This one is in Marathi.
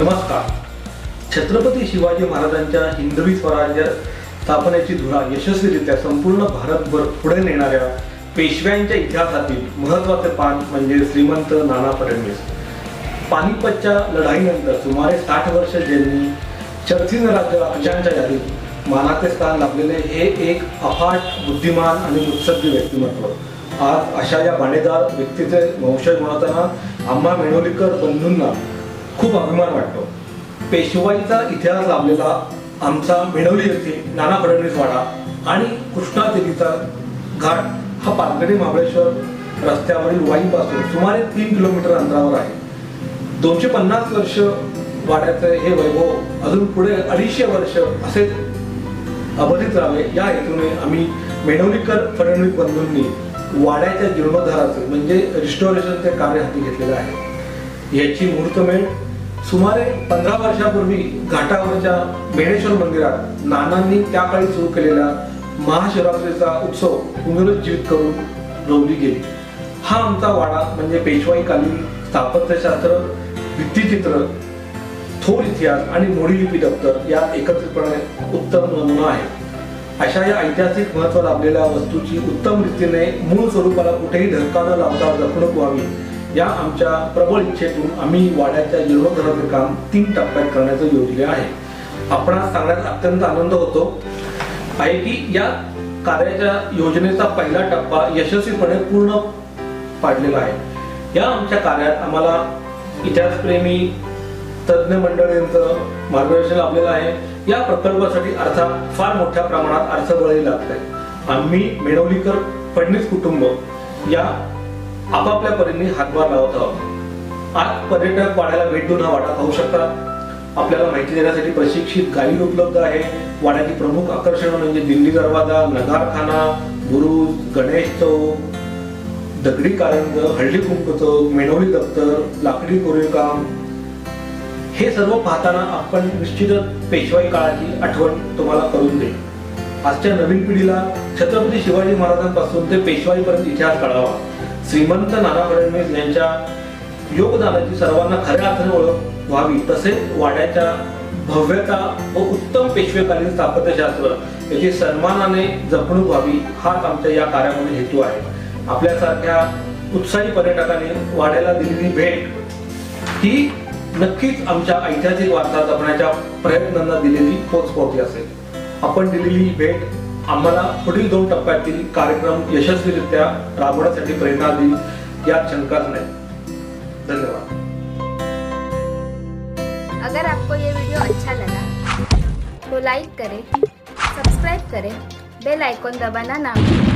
नमस्कार. छत्रपती शिवाजी महाराजांच्या हिंदवी स्वराज्य स्थापनेची धुरा यशस्वीरित्या संपूर्ण भारतभर पुढे नेणाऱ्या पेशव्यांच्या इतिहासातील महत्त्वाचे पान म्हणजे श्रीमंत नाना फडणवीस. पानिपतच्या लढाईनंतर सुमारे 60 वर्ष ज्यांनी चर्चिन राजांच्या यादीत मानाचे स्थान लाभलेले हे एक अफाट, बुद्धिमान आणि मुत्सद्दी व्यक्तिमत्व. आज अशा या बाणेदार व्यक्तीचे वंशज म्हणताना आम्हा मेणोलीकर बंधूंना खूप अभिमान वाटतो. पेशवाईचा इतिहास लाभलेला आमचा मेणोली येथील नाना फडणवीस वाडा आणि कृष्णा देवीचा घाट हा पाथर्डी महाबळेश्वर रस्त्यावरील वाईपासून सुमारे 3 किलोमीटर अंतरावर आहे. 250 वर्ष वाड्याचे हे वैभव अजून पुढे 250 वर्ष असे अबाधित राहावे या हेतूने आम्ही मेणोलीकर फडणवीस बंधूंनी वाड्याच्या जीर्णोद्धाराचे म्हणजे रिस्टोरेशनचे कार्य हाती घेतलेले आहे. याची मुहूर्तमेढ सुमारे 15 वर्षापूर्वी घाटावरच्या मेणेश्वर मंदिरात नानांनी त्या काळी सुरू केलेला महाशिवरात्रीचा उत्सव पुनरुज्जीवित करून रोवली गेली. हा आमचा वाडा म्हणजे पेशवाईकालीन स्थापत्यशास्त्र, भित्तिचित्र, थोर इतिहास आणि मोडी लिपी दप्तर यात एकत्रितपणे उत्तम नमुना आहे. अशा या ऐतिहासिक महत्त्व लाभलेल्या वस्तूची उत्तम रीतीने मूळ स्वरूपाला कुठेही धक्का न लावता जपणूक व्हावी या आमच्या प्रबळ इच्छेतून आम्ही वाड्याच्या जीर्णोद्धाराचे काम 3 टप्प्यात करण्याचे योजले आहे. आपणास सांगण्यात अत्यंत आनंद होतो आहे की या कार्याच्या योजनेचा पहिला टप्पा यशस्वीपणे पूर्ण पाडलेला आहे. या आमच्या कार्यात आम्हाला इतिहासप्रेमी तज्ज्ञ मंडळींचं मार्गदर्शन लाभलेलं आहे. या प्रकल्पासाठी अर्थात फार मोठ्या प्रमाणात अर्थबळही लागते. आम्ही मेणोलीकर फडणवीस कुटुंब या आपापल्या परीने हातभार लावत आहोत. आज पर्यटक वाड्याला भेट देऊन हा वाडा पाहू शकतात. आपल्याला माहिती देण्यासाठी प्रशिक्षित गाईड उपलब्ध आहे. वाड्याची प्रमुख आकर्षण म्हणजे दिल्ली दरवाजा, नगारखाना, बुरुज, गणेश चौक, दगडी कारंज, हळदी कुंकू चौक, मेणोली दप्तर, लाकडी कोरीवकाम हे सर्व पाहताना आपण निश्चितच पेशवाई काळाची आठवण तुम्हाला करून देईल. आजच्या नवीन पिढीला छत्रपती शिवाजी महाराजांपासून ते पेशवाईपर्यंत इतिहास कळावा. श्रीमंत नाना फडणवीस यांच्या योगदानाची सर्वांना खऱ्या अर्थाने ओळख व्हावी. तसेच वाड्याच्या भव्यता व उत्तम पेशवेकालीन स्थापत्यशास्त्र याची सन्मानाने जपणूक व्हावी हाच आमच्या या कार्यामध्ये हेतू आहे. आपल्यासारख्या उत्साही पर्यटकांनी वाड्याला दिलेली भेट ही नक्कीच आमच्या ऐतिहासिक वारसा जपण्याच्या प्रयत्नांना दिलेली पोचपावती असेल. आपण दिलेली भेट आम्हाला पुढील 2 टप्प्यातील कार्यक्रम यशस्वीरित्या राबवण्यासाठी प्रेरणा देईल यात शंकाच नाही. धन्यवाद. अगर आपको ये वीडियो अच्छा लगा तो लाइक करें, सब्सक्राइब करें, बेल आइकॉन दबाना ना भूलें.